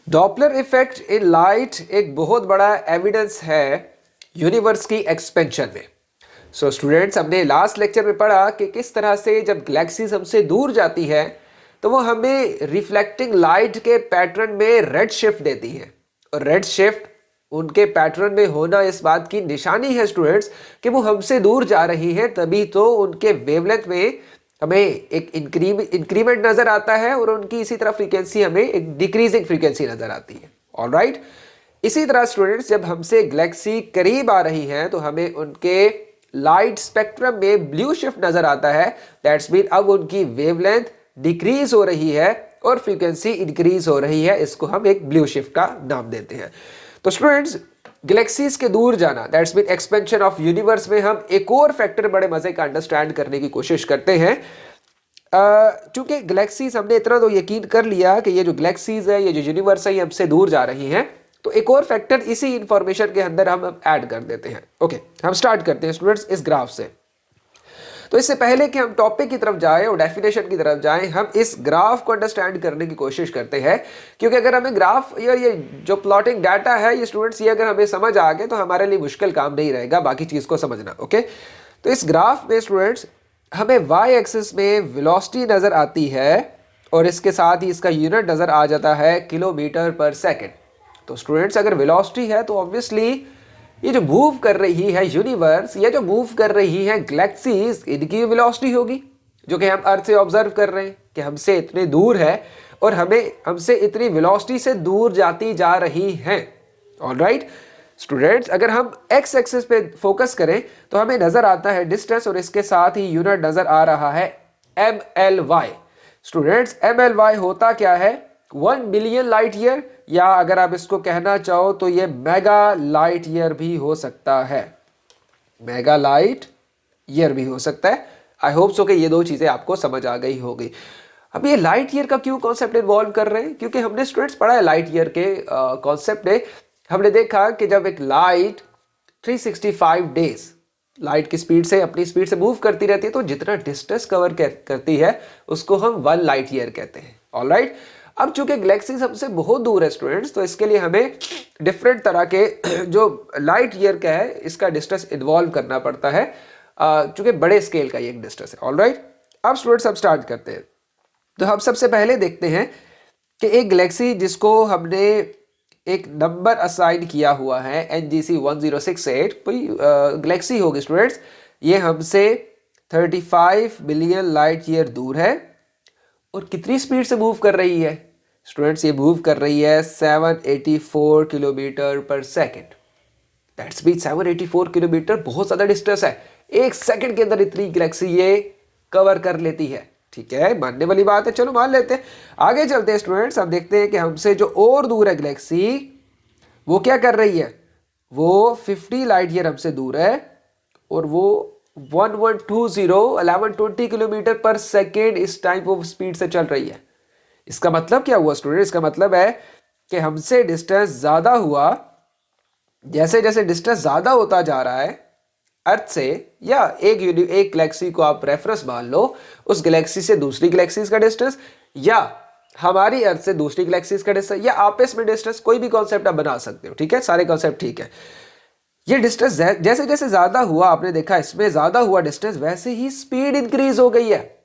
Doppler effect in light एक बहुत बड़ा एविडेंस है यूनिवर्स की एक्सपेंशन में। सो स्टूडेंट्स, हमने लास्ट लेक्चर में पढ़ा कि किस तरह से जब गैलेक्सीज हमसे दूर जाती है तो वो हमें रिफ्लेक्टिंग लाइट के पैटर्न में रेड शिफ्ट देती है, और रेड शिफ्ट उनके पैटर्न में होना इस बात की निशानी है स्टूडेंट्स कि वो हमसे दूर जा रही हैं, तभी तो उनके वेवलेंथ में हमें एक इंक्रीमेंट नजर आता है और उनकी इसी तरह फ्रीक्वेंसी हमें एक डिक्रीजिंग फ्रीक्वेंसी नजर आती है। ऑलराइट, इसी तरह स्टूडेंट्स जब हमसे गैलेक्सी करीब आ रही है तो हमें उनके लाइट स्पेक्ट्रम में ब्लू शिफ्ट नजर आता है। दैट्स मीन अब उनकी वेवलेंथ डिक्रीज हो रही है और फ्रीक्वेंसी इंक्रीज हो रही है। इसको हम एक ब्लू शिफ्ट का नाम देते हैं। तो स्टूडेंट्स, गैलेक्सीज के दूर जाना, that's mean expansion of universe में हम एक और फैक्टर बड़े मजे का अंडरस्टैंड करने की कोशिश करते हैं। चूंकि गैलेक्सीज हमने इतना तो यकीन कर लिया कि ये जो गैलेक्सीज है, ये जो यूनिवर्स है, ये हमसे दूर जा रही हैं, तो एक और फैक्टर इसी इंफॉर्मेशन के अंदर हम ऐड कर देते हैं। ओके, हम स्टार्ट करते हैं स्टूडेंट्स इस ग्राफ से। तो इससे पहले कि हम टॉपिक की तरफ जाएं और डेफिनेशन की तरफ जाएं, हम इस ग्राफ को अंडरस्टैंड करने की कोशिश करते हैं, क्योंकि अगर हमें ग्राफ या ये जो प्लॉटिंग डाटा है ये स्टूडेंट्स, ये अगर हमें समझ आ गए तो हमारे लिए मुश्किल काम नहीं रहेगा बाकी चीज को समझना। ओके, तो इस ग्राफ में स्टूडेंट्स हमें वाई एक्सिस में वेलोसिटी नजर आती है और इसके साथ ही इसका यूनिट नजर आ जाता है किलोमीटर पर सेकेंड। तो स्टूडेंट्स, अगर वेलोसिटी है तो ऑब्वियसली ये जो मूव कर रही है यूनिवर्स, ये जो मूव कर रही है गैलेक्सीज, इनकी वेलोसिटी होगी, जो कि हम अर्थ से ऑब्जर्व कर रहे हैं कि हमसे इतने दूर है और हमें हमसे इतनी वेलोसिटी से दूर जाती जा रही हैं। ऑलराइट स्टूडेंट्स, अगर हम एक्स एक्सिस पे फोकस करें तो हमें नजर आता है डिस्टेंस और इसके साथ ही यूनिट नजर आ रहा है MLY। स्टूडेंट्स, MLY होता क्या है? 1 बिलियन लाइट ईयर, या अगर आप इसको कहना चाहो तो ये मेगा लाइट ईयर भी हो सकता है। मेगा लाइट ईयर भी हो सकता है। आई होप सो कि ये दो चीजें आपको समझ आ गई होगी। अब ये लाइट ईयर का क्यों कॉन्सेप्ट इन्वॉल्व कर रहे हैं? क्योंकि हमने स्टूडेंट्स पढ़ा है लाइट ईयर के कॉन्सेप्ट में। हमने देखा कि जब एक लाइट 365 डेज लाइट की स्पीड से, अपनी स्पीड से मूव करती रहती है, तो जितना डिस्टेंस कवर करती है उसको हम 1 लाइट ईयर कहते हैं। ऑलराइट, अब चूंकि गैलेक्सीज हमसे बहुत दूर है स्टूडेंट्स, तो इसके लिए हमें डिफरेंट तरह के जो लाइट ईयर का है इसका डिस्टेंस इन्वॉल्व करना पड़ता है, चूंकि बड़े स्केल का ये एक डिस्टेंस है। ऑलराइट, अब स्टूडेंट्स अब स्टार्ट करते हैं। तो हम सबसे पहले देखते हैं कि एक गैलेक्सी जिसको हमने एक नंबर असाइन किया हुआ है NGC 1068, कोई गैलेक्सी होगी स्टूडेंट्स, ये हमसे 35 बिलियन लाइट ईयर दूर है और कितनी स्पीड से मूव कर रही है स्टूडेंट्स? ये मूव कर रही है 784 kilometre per second. That's mean 784 kilometre बहुत ज्यादा डिस्टेंस है। एक सेकंड के अंदर इतनी गैलेक्सी ये कवर कर लेती है। ठीक है, मानने वाली बात है, चलो मान लेते हैं। आगे चलते हैं स्टूडेंट्स, हम देखते हैं कि हमसे जो और दूर है गैलेक्सी, वो क्या कर रही है? वो 50 लाइट ईयर हमसे दूर है और वो 1120 किलोमीटर पर सेकेंड इस टाइप ऑफ स्पीड से चल रही है। इसका मतलब क्या हुआ स्टूडेंट? इसका मतलब है कि हमसे डिस्टेंस ज्यादा हुआ। जैसे जैसे डिस्टेंस ज्यादा होता जा रहा है अर्थ से, या एक गैलेक्सी को आप रेफरेंस मान लो, उस गैलेक्सी से दूसरी गैलेक्सीज का डिस्टेंस, या हमारी अर्थ से दूसरी गैलेक्सीज का डिस्टेंस, या आपस में डिस्टेंस, कोई भी कॉन्सेप्ट आप बना सकते हो। ठीक है, सारे कॉन्सेप्ट ठीक है। ये डिस्टेंस जैसे जैसे ज्यादा हुआ, आपने देखा इसमें ज्यादा हुआ डिस्टेंस, वैसे ही स्पीड इंक्रीज हो गई है।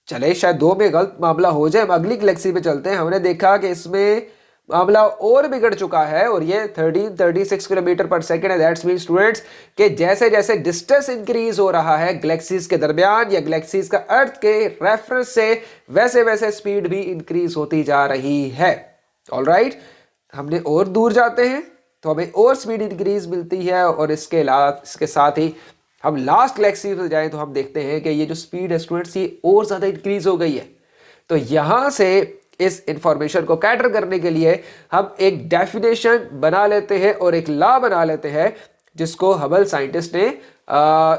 चले शायद 2 में गलत मामला हो जाए, हम अगली गैलेक्सी पे चलते हैं। हमने देखा कि इसमें मामला और बिगड़ चुका है और ये 1336 किलोमीटर पर सेकेंड है। दैट्स मीन स्टूडेंट्स कि जैसे जैसे डिस्टेंस इंक्रीज हो रहा है गैलेक्सीज के दरमियान या गैलेक्सीज का अर्थ के रेफरेंस से, वैसे वैसे स्पीड भी इंक्रीज होती जा रही है। ऑलराइट, हमने और दूर जाते हैं तो हमें और स्पीड इंक्रीज मिलती है, और इसके साथ ही हम लास्ट गैलेक्सी पे जाएं तो हम देखते हैं कि ये जो स्पीड है स्टूडेंट्स, ये और ज्यादा इंक्रीज हो गई है। तो यहां से इस इंफॉर्मेशन को कैटर करने के लिए हम एक डेफिनेशन बना लेते हैं और एक लॉ बना लेते हैं, जिसको हबल साइंटिस्ट ने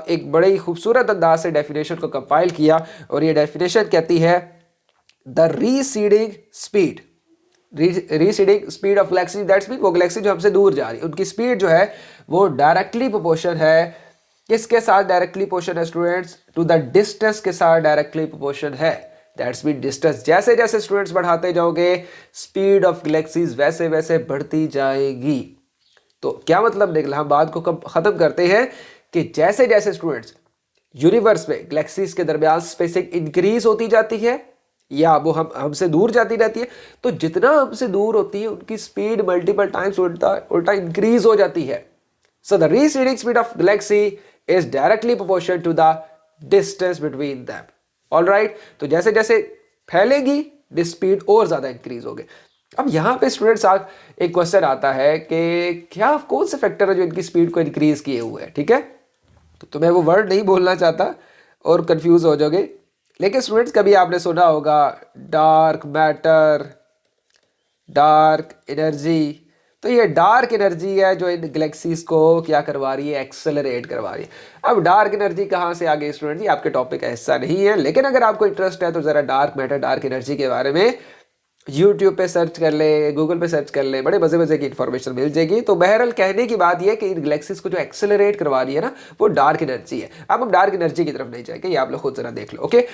एक बड़े ही खूबसूरत अंदाज से डेफिनेशन को कंपाइल किया। और ये डेफिनेशन कहती है the receding speed of galaxy, that's mean वो गैलेक्सी जो हमसे दूर जा रही है, उनकी स्पीड जो है वो डायरेक्टली प्रोपोर्शन है, किसके साथ डायरेक्टली प्रोपोर्शन है स्टूडेंट्स? टू द डिस्टेंस के साथ डायरेक्टली प्रोपोर्शन है। दैट्स मीन डिस्टेंस जैसे जैसे स्टूडेंट्स बढ़ाते जाओगे स्पीड ऑफ गैलेक्सीज वैसे वैसे बढ़ती जाएगी। तो क्या मतलब निकला, हम बात को कब खत्म करते हैं कि जैसे जैसे स्टूडेंट्स यूनिवर्स में गैलेक्सीज के दरमियान स्पेसिंग इंक्रीज होती जाती है या वो हमसे दूर जाती रहती है, तो जितना हमसे दूर होती है उनकी स्पीड मल्टीपल टाइम्स उल्टा उल्टा इंक्रीज हो जाती है। So the receding speed of galaxy is directly proportional to the distance between them. Alright, तो जैसे जैसे फैलेगी दिस स्पीड और ज्यादा इंक्रीज होगी। अब यहाँ पे स्टूडेंट्स एक क्वेश्चन आता है कि क्या कौन से फैक्टर है जो इनकी स्पीड को इंक्रीज किए हुए हैं, ठीक है। तो मैं वो वर्ड नहीं बोलना चाहता और कंफ्यूज हो जाओगे, लेकिन स्टूडेंट्स कभी आपने सुना होगा डार्क मैटर, डार्क एनर्जी। तो ये डार्क एनर्जी है जो इन गैलेक्सीज को क्या करवा रही है, एक्सेलरेट करवा रही है। अब डार्क एनर्जी कहाँ से आ गई स्टूडेंट जी, आपके टॉपिक का हिस्सा नहीं है, लेकिन अगर आपको इंटरेस्ट है तो जरा डार्क मैटर, डार्क एनर्जी के बारे में यूट्यूब पे सर्च कर ले, गूगल पे सर्च कर ले, बड़े मजे मजे की इन्फॉर्मेशन मिल जाएगी। तो बहरहाल कहने की बात यह कि इन गैलेक्सीज को जो एक्सेलरेट करवा रही है ना वो डार्क एनर्जी है। अब हम डार्क एनर्जी की तरफ नहीं जाएंगे, ये आप लोग खुद जरा देख लो। ओके,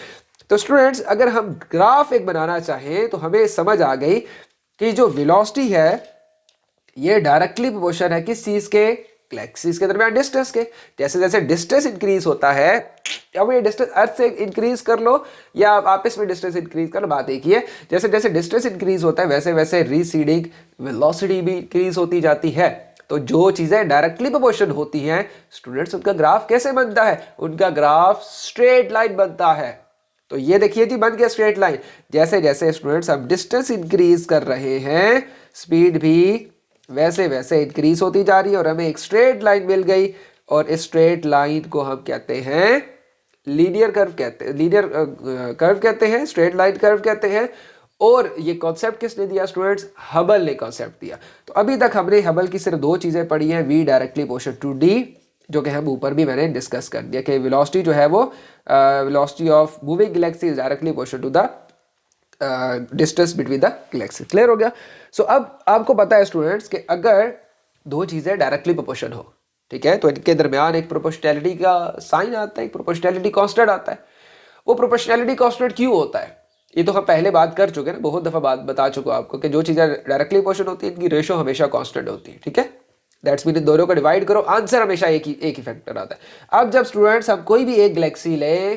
तो स्टूडेंट्स अगर हम ग्राफ एक बनाना चाहें तो हमें समझ आ गई कि जो वेलोसिटी है ये डायरेक्टली प्रोपोर्शन है किस चीज के, गैलेक्सीज के दरमियान डिस्टेंस के। जैसे जैसे डिस्टेंस इंक्रीज होता है, अब ये डिस्टेंस अर्थ से इंक्रीज कर लो या आपस में डिस्टेंस इंक्रीज कर लो, बात एक ही है। जैसे जैसे डिस्टेंस इंक्रीज होता है वैसे वैसे रिसीडिंग वेलोसिटी भी इंक्रीज होती जाती है। तो जो चीजें डायरेक्टली प्रोपोर्शन होती हैं स्टूडेंट्स, उनका ग्राफ कैसे बनता है, उनका ग्राफ स्ट्रेट लाइन बनता है। तो ये देखिए जी बन गया स्ट्रेट लाइन। जैसे जैसे स्टूडेंट्स हम डिस्टेंस इंक्रीज कर रहे हैं स्पीड भी वैसे वैसे इंक्रीज होती जा रही है और हमें एक स्ट्रेट लाइन मिल गई। और इस स्ट्रेट लाइन को हम कहते हैं लीनियर कर्व कहते हैं, लीनियर कर्व कहते हैं, स्ट्रेट लाइन कर्व कहते हैं। और ये कॉन्सेप्ट किसने दिया स्टूडेंट्स, हबल ने कॉन्सेप्ट दिया। तो अभी तक हमने हबल की सिर्फ दो चीजें पढ़ी हैं, V directly proportional to D, जो कि हम ऊपर भी मैंने डिस्कस कर दिया कि वेलोसिटी जो है वो velocity of moving galaxy is directly proportional to the distance between the galaxy. Clear हो गया। सो अब आपको पता है स्टूडेंट्स कि अगर दो चीजें डायरेक्टली प्रोपोर्शनल हो, ठीक है, तो इनके दरमियान एक प्रोपोर्शनैलिटी का साइन आता है, एक प्रोपोर्शनैलिटी कांस्टेंट आता है। वो प्रोपोर्शनैलिटी कांस्टेंट क्यों होता है ये तो हम पहले बात कर चुके हैं ना, बहुत दफा बात बता चुका आपको कि जो चीजें डायरेक्टली प्रोपोर्शनल होती है इनकी रेशो हमेशा कांस्टेंट होती है, ठीक है। दैट्स मीन दोनों को डिवाइड करो आंसर हमेशा एक ही फैक्टर आता है। अब जब स्टूडेंट्स हम कोई भी एक गैलेक्सी ले,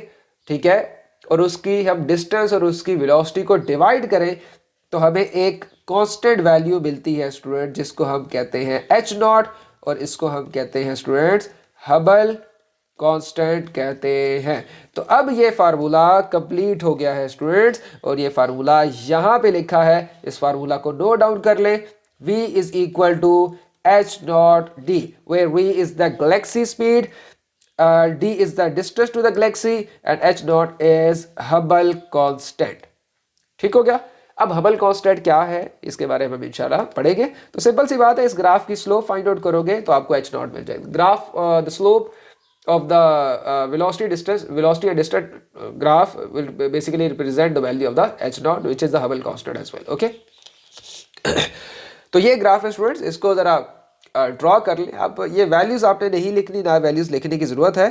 ठीक है, और उसकी हम डिस्टेंस और उसकी वेलोसिटी को डिवाइड करें तो हमें एक कांस्टेंट वैल्यू मिलती है स्टूडेंट, जिसको हम कहते हैं एच नॉट, और इसको हम कहते हैं स्टूडेंट्स हबल कांस्टेंट कहते हैं। तो अब ये फार्मूला कंप्लीट हो गया है स्टूडेंट्स, और ये फार्मूला यहां पे लिखा है, इस फार्मूला को नोट डाउन कर ले। v is equal to H not D, where v is the galaxy speed, d is the distance to the galaxy and h naught is Hubble constant. ठीक हो गया। अब हबल कांस्टेंट क्या है इसके बारे में हम इंशाल्लाह पढ़ेंगे। तो सिंपल सी बात है, इस ग्राफ की स्लोप फाइंड आउट करोगे तो आपको h नॉट मिल जाएगा। Graph the slope of the velocity and distance graph will basically represent the value of the h naught which is the Hubble constant as well. Okay. तो ये graph है students, इसको जरा draw कर ले। अब ये वैल्यूज आपने नहीं लिखनी, ना वैल्यूज लिखने की जरूरत है।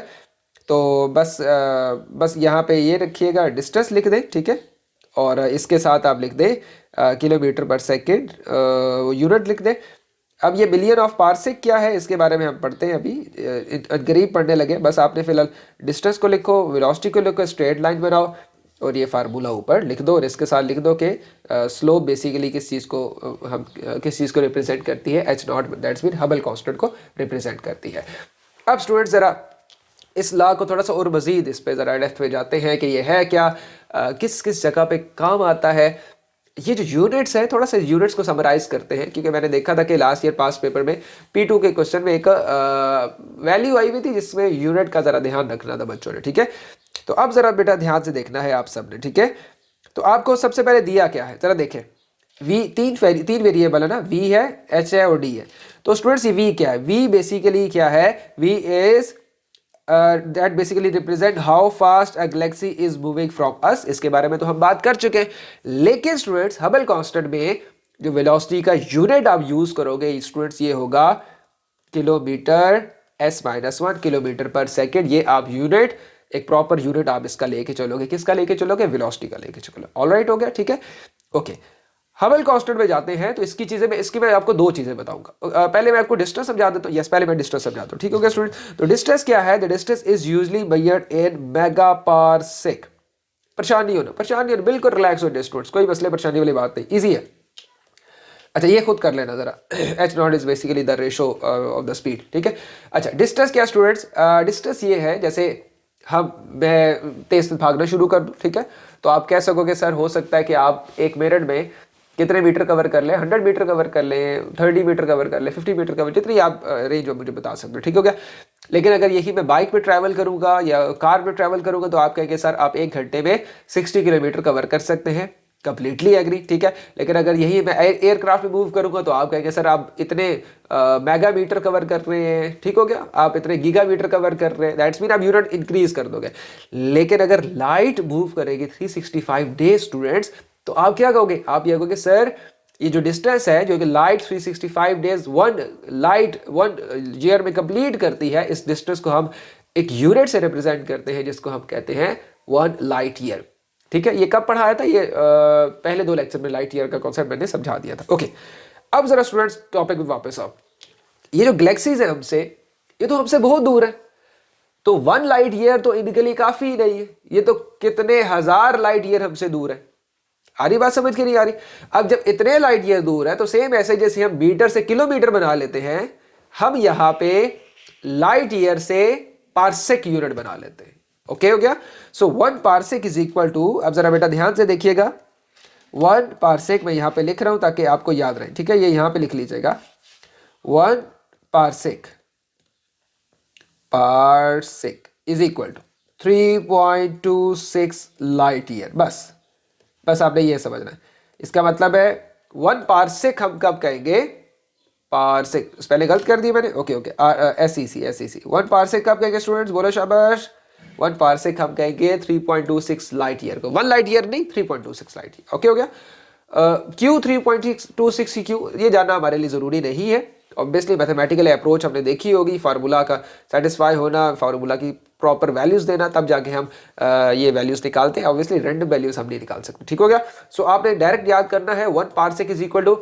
तो बस यहाँ पे ये रखिएगा, डिस्टेंस लिख दें, ठीक है, और इसके साथ आप लिख दें किलोमीटर पर सेकेंड, यूनिट लिख दें। अब ये बिलियन ऑफ पार्सेक क्या है इसके बारे में हम पढ़ते हैं, अभी करीब पढ़ने लगे। बस आपने फिलहाल डिस्टेंस को लिखो, वेलोसिटी को लिखो, स्ट्रेट लाइन बनाओ और ये फार्मूला ऊपर लिख दो, और इसके साथ लिख दो कि स्लोप बेसिकली किस चीज़ को रिप्रेजेंट करती है, H not, that's mean Hubble constant को रिप्रेजेंट करती है। अब स्टूडेंट ज़रा इस लॉ को थोड़ा सा और मज़ीद इस पर ज़रा डेप्थ में जाते हैं कि ये है क्या, किस किस जगह पे काम आता है। ये जो यूनिट्स है, थोड़ा सा यूनिट्स को समराइज करते हैं, क्योंकि मैंने देखा था कि लास्ट ईयर पास पेपर में P2 के क्वेश्चन में एक वैल्यू आई हुई थी जिसमें यूनिट का ज़रा ध्यान रखना था बच्चों ने, ठीक है। तो अब ज़रा बेटा ध्यान से देखना है आप सब ने, ठीक है। तो आपको सबसे पहले दिया क्या है, ज़रा देखें। V तीन वेरिएबल है ना, V है, H है और D है। तो स्टूडेंट्स ये V क्या है, V बेसिकली क्या है, V is that basically represent how fast a galaxy is moving from us। इसके बारे में तो हम बात कर चुके हैं। लेकिन स्टूडेंट्स हबल कांस्टेंट में जो वेलोसिटी का यूनिट आप यूज करोगे स्टूडेंट्स, ये होगा kilometre s-1 kilometre per second. ये आप यूनिट एक प्रॉपर यूनिट आप इसका लेके चलोगे, किसका लेके चलोगे, वेलोसिटी का लेके चलोगे। ऑलराइट, हो गया, ठीक है, ओके। हबल कांस्टेंट में जाते हैं तो इसकी चीजें मैं आपको दो चीजें बताऊंगा। पहले मैं आपको डिस्टेंस समझा देता हूँ। यस, पहले मैं डिस्टेंस समझाता हूँ, ठीक हो गया स्टूडेंट। तो डिस्टेंस क्या है, the distance is usually measured in mega parsec. परेशान नहीं होना, बिल्कुल रिलैक्स हो जाए स्टूडेंट्स, कोई मसले परेशानी वाली बात नहीं, इजी है। अच्छा, ये खुद कर लेना जरा, H not is basically the ratio of the speed, ठीक है। अच्छा, डिस्टेंस क्या स्टूडेंट्स, डिस्टेंस ये है, जैसे मैं तेज भागना शुरू कर दूं, ठीक है, तो आप कह सकोगे सर हो सकता है कि आप 1 मिनट में कितने मीटर कवर कर लें, 100 मीटर कवर कर लें, 30 मीटर कवर कर लें, 50 मीटर कवर, जितनी आप रेंज में मुझे बता सकते हो, ठीक हो गया। लेकिन अगर यही मैं बाइक पे ट्रैवल करूंगा या कार पे ट्रैवल करूंगा तो आप कहेंगे सर आप 1 घंटे में 60 किलोमीटर कवर कर सकते हैं। कंप्लीटली एग्री, ठीक है। लेकिन अगर यही मैं एयरक्राफ्ट में मूव करूंगा तो आप कहेंगे सर आप इतने मेगा मीटर कवर कर रहे हैं, ठीक हो गया, आप इतने गीगा मीटर कवर कर रहे हैं, दैट्स मीन आप यूनिट इंक्रीज कर दोगे। लेकिन अगर लाइट मूव करेगी 365 डेज स्टूडेंट्स, तो आप क्या कहोगे, आप ये कहोगे सर ये जो डिस्टेंस है जो कि लाइट 365 डेज वन ईयर में कंप्लीट करती है, इस डिस्टेंस को हम एक यूनिट से रिप्रेजेंट करते हैं जिसको हम कहते हैं 1 लाइट ईयर, ठीक है। ये कब पढ़ाया था, ये पहले 2 लेक्चर में लाइट ईयर का कॉन्सेप्ट मैंने समझा दिया था, ओके। अब जरा स्टूडेंट्स टॉपिक में वापस आओ। ये जो गैलेक्सीज है हमसे, ये तो हमसे बहुत दूर है, तो 1 लाइट ईयर तो इनके लिए काफी नहीं है, ये तो कितने हजार लाइट ईयर हमसे दूर है। आ रही बात समझ के नहीं आ रही। अब जब इतने लाइट ईयर दूर है तो सेम ऐसे जैसे हम मीटर से किलोमीटर बना लेते हैं, हम यहां पे लाइट ईयर से पारसेक यूनिट बना लेते हैं, ओके हो गया। सो 1 पारसेक इज इक्वल टू, अब जरा बेटा ध्यान से देखिएगा, 1 पारसेक मैं यहां पे लिख रहा हूं ताकि आपको याद रहे, ठीक है, ये यहां पे लिख लीजिएगा 1 parsec is equal to 3.26 light year. बस आपने ये समझना है। इसका मतलब है 1 पारसेक हम कब कहेंगे, पारसेक पहले गलत कर दिया मैंने, ओके एसईसी 1 पारसेक कब कहेंगे स्टूडेंट्स, बोलो शाबाश। 1 पारसेक हम कहेंगे 3.26 लाइट ईयर को, 1 लाइट ईयर नहीं 3.26 लाइट ईयर, ओके हो गया। क्यों 3.26 क्यों, ये जानना हमारे लिए जरूरी नहीं है। ऑब्वियसली मैथमेटिकल अप्रोच हमने देखी होगी, फार्मूला का सेटिस्फाई होना, फार्मूला की प्रॉपर वैल्यूज देना, तब जाके हम ये वैल्यूज निकालते हैं। ऑब्वियसली रैंडम वैल्यूज हम नहीं निकाल सकते, ठीक हो गया। सो आपने डायरेक्ट याद करना है 1 parsec is equal to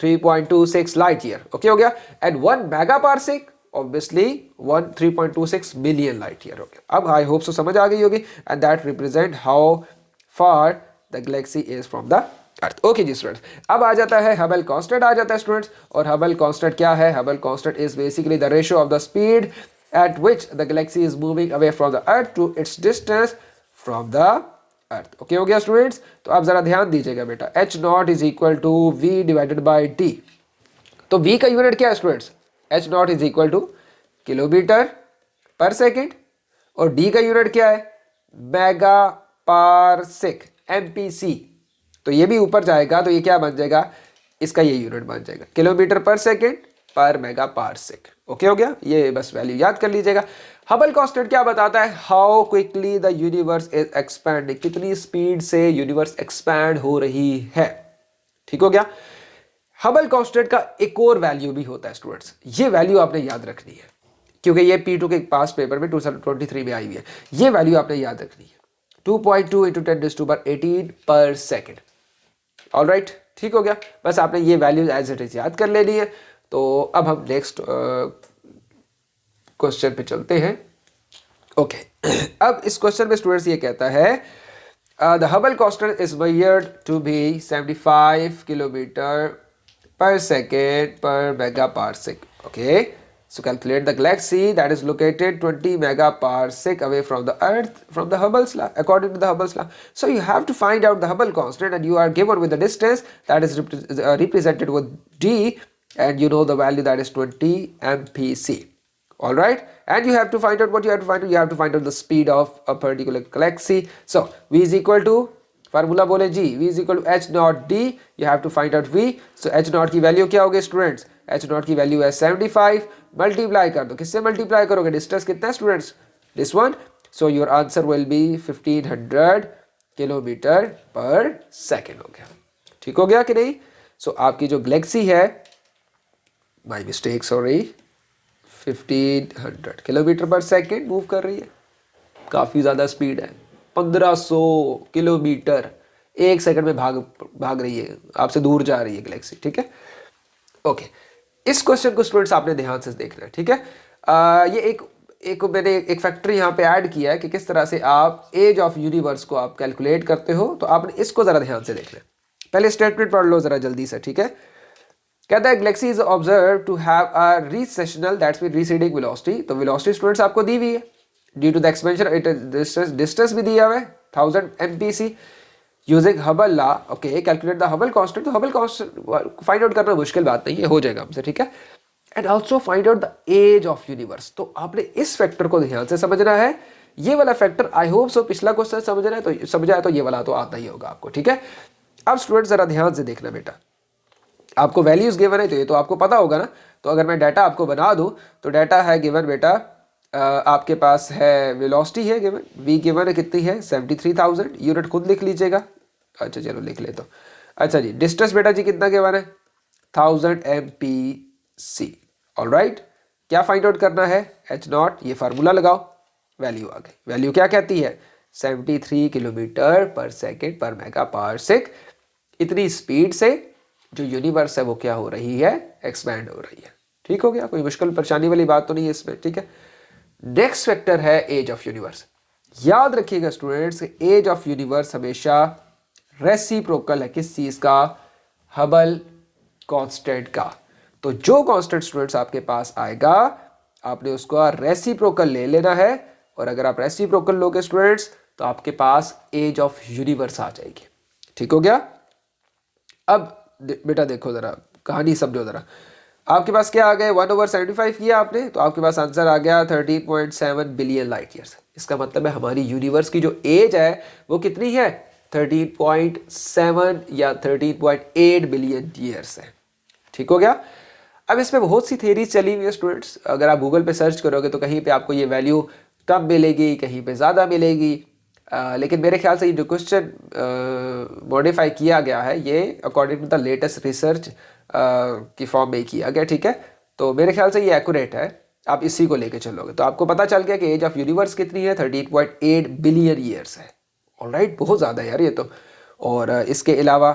3.26 light year, okay हो गया। And 1 mega parsec obviously 3.26 million light year, हो गया। अब आई होप सो समझ आ गई होगी, and that represent how far the galaxy is from the earth, okay ji students. अब आ जाता है हबल कांस्टेंट आ जाता है स्टूडेंट्स, और हबल कांस्टेंट क्या है, Hubble constant is basically the ratio of the speed at which the galaxy is moving away from the earth to its distance from the earth, okay हो गया students. तो आप जरा ध्यान दीजिएगा बेटा, h naught is equal to v divided by t। तो v का यूनिट क्या है students, h naught is equal to kilometre per second, और d का यूनिट क्या है, मेगा पारसेक, MPC। तो ये भी ऊपर जाएगा तो ये क्या बन जाएगा, इसका ये यूनिट बन जाएगा kilometre per second per mega parsec, okay हो गया। ये बस वैल्यू याद कर लीजिएगा। हबल कांस्टेंट क्या बताता है, how quickly the universe is expanding, कितनी स्पीड से यूनिवर्स एक्सपैंड हो रही है, ठीक हो गया। हबल कांस्टेंट का एक और वैल्यू भी होता है स्टूडेंट्स, ये वैल्यू आपने याद रखनी है क्योंकि ये P2 के पास पेपर में 2023 में आई हुई है। ये वैल्यू आपने याद रखनी है, 2.2 × 10⁻18 पर सेकेंड, ऑलराइट, ठीक हो गया। बस आपने ये वैल्यू एज इट इज याद कर लेनी है। तो अब हम नेक्स्ट क्वेश्चन पे चलते हैं, ओके। अब इस क्वेश्चन में स्टूडेंट्स ये कहता है the Hubble constant is measured to be 75 kilometre per second per mega parsec, okay. So calculate the galaxy that is located 20 megaparsec away from the Earth from the Hubble's law, according to the Hubble's law. So you have to find out the Hubble constant, and you are given with the distance that is represented with d, and you know the value that is 20 MPC. All right, and you have to find out what you have to find out. You have to find out the speed of a particular galaxy. So v is equal to, formula बोले जी, v is equal to H not D, you have to find out v। So H not की value क्या होगी students, H not की value है 75, multiply कर दो, किससे मल्टीप्लाई करोगे, डिस्टेंस कितना है students, this one. So your answer will be 1500 kilometre per second, हो गया, ठीक हो गया कि नहीं। सो आपकी जो गैलेक्सी है, my mistake sorry, 1500 kilometre per second move कर रही है, काफ़ी ज़्यादा स्पीड है, 1500 किलोमीटर 1 सेकंड में भाग रही है, आपसे दूर जा रही है गैलेक्सी, ठीक है। ओके, इस क्वेश्चन को स्टूडेंट्स आपने ध्यान से देखना है, ठीक है। ये एक मैंने एक फैक्टर यहाँ पे ऐड किया है कि किस तरह से आप एज ऑफ यूनिवर्स को आप कैलकुलेट करते हो, तो आपने इसको ज़रा ध्यान से देखना है। पहले स्टेटमेंट पढ़ लो ज़रा जल्दी से, ठीक है। कहता है galaxy is observe to have a recessional, that's mean receding velocity. तो वेलोसिटी स्टूडेंट्स आपको दी हुई है, due to the expansion distance भी दिया हुआ है 1000 MPC using Hubble law. Okay, calculate the Hubble constant. तो हबल कांस्टेंट फाइंड आउट करना मुश्किल बात नहीं है, हो जाएगा हमसे, ठीक है। And also find out the age of universe. तो आपने इस फैक्टर को ध्यान से समझना है। ये वाला फैक्टर आई होप सो पिछला क्वेश्चन समझना है, तो समझा है तो ये वाला तो आता ही होगा आपको, ठीक है। अब स्टूडेंट जरा ध्यान से देखना बेटा, आपको वैल्यूज गिवन है तो ये तो आपको पता होगा ना। तो अगर मैं डाटा आपको बना दूं तो डाटा है गिवन बेटा, आपके पास है वेलोसिटी है गिवन, वी गिवन है कितनी है 73,000, यूनिट खुद लिख लीजिएगा। अच्छा चलो लिख ले तो। अच्छा जी, डिस्टेंस बेटा जी कितना गिवन है 1000 MPC। ऑलराइट, क्या फाइंड आउट करना है H0, ये फार्मूला लगाओ, वैल्यू आ गई। वैल्यू क्या कहती है 73 kilometre per second per mega power सेक। इतनी स्पीड से जो यूनिवर्स है वो क्या हो रही है, एक्सपैंड हो रही है। ठीक हो गया, कोई मुश्किल परेशानी वाली बात तो नहीं है इसमें, ठीक है। नेक्स्ट फैक्टर है एज ऑफ यूनिवर्स। याद रखिएगा स्टूडेंट्स, एज ऑफ यूनिवर्स हमेशा रेसिप्रोकल है, किस चीज का, हबल कांस्टेंट का। तो जो कांस्टेंट स्टूडेंट्स आपके पास आएगा आपने उसका रेसिप्रोकल ले लेना है, और अगर आप रेसिप्रोकल लोगे स्टूडेंट्स तो आपके पास एज ऑफ यूनिवर्स आ जाएगी। ठीक हो गया। अब बेटा देखो जरा, कहानी समझो जरा। आपके पास क्या आ गया 1/75 किया आपने, तो आपके पास आंसर आ गया 13.7 बिलियन लाइट ईयर्स। इसका मतलब है हमारी यूनिवर्स की जो एज है वो कितनी है 13.7 या 13.8 बिलियन ईयर्स है। ठीक हो गया। अब इसमें बहुत सी थेरीज चली हुई है स्टूडेंट्स, अगर आप गूगल पे सर्च करोगे तो कहीं पे आपको ये वैल्यू कम मिलेगी, कहीं पे ज़्यादा मिलेगी। लेकिन मेरे ख्याल से ये जो क्वेश्चन मॉडिफाई किया गया है ये according to the latest research की फॉर्म में किया गया, ठीक है। तो मेरे ख्याल से ये एक्यूरेट है, आप इसी को लेके चलोगे तो आपको पता चल गया कि एज ऑफ यूनिवर्स कितनी है 13.8 बिलियन ईयर्स है। ऑलराइट, बहुत ज़्यादा है यार ये तो। और इसके अलावा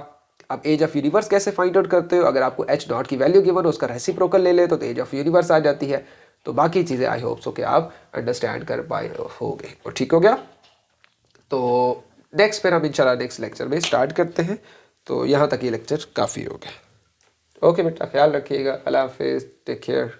आप एज ऑफ यूनिवर्स कैसे फाइंड आउट करते हो, अगर आपको H0 की वैल्यू गिवन हो उसका रेसिप्रोकल ले ले तो एज ऑफ यूनिवर्स आ जाती है। तो बाकी चीज़ें आई होप सो कि आप अंडरस्टैंड कर पाए होगे। और ठीक हो गया। तो नेक्स्ट फिर हम इंशाल्लाह नेक्स्ट लेक्चर में स्टार्ट करते हैं। तो यहाँ तक ये लेक्चर काफ़ी हो गया। ओके बेटा, ख्याल रखिएगा, अल्लाह हाफिज़, टेक केयर।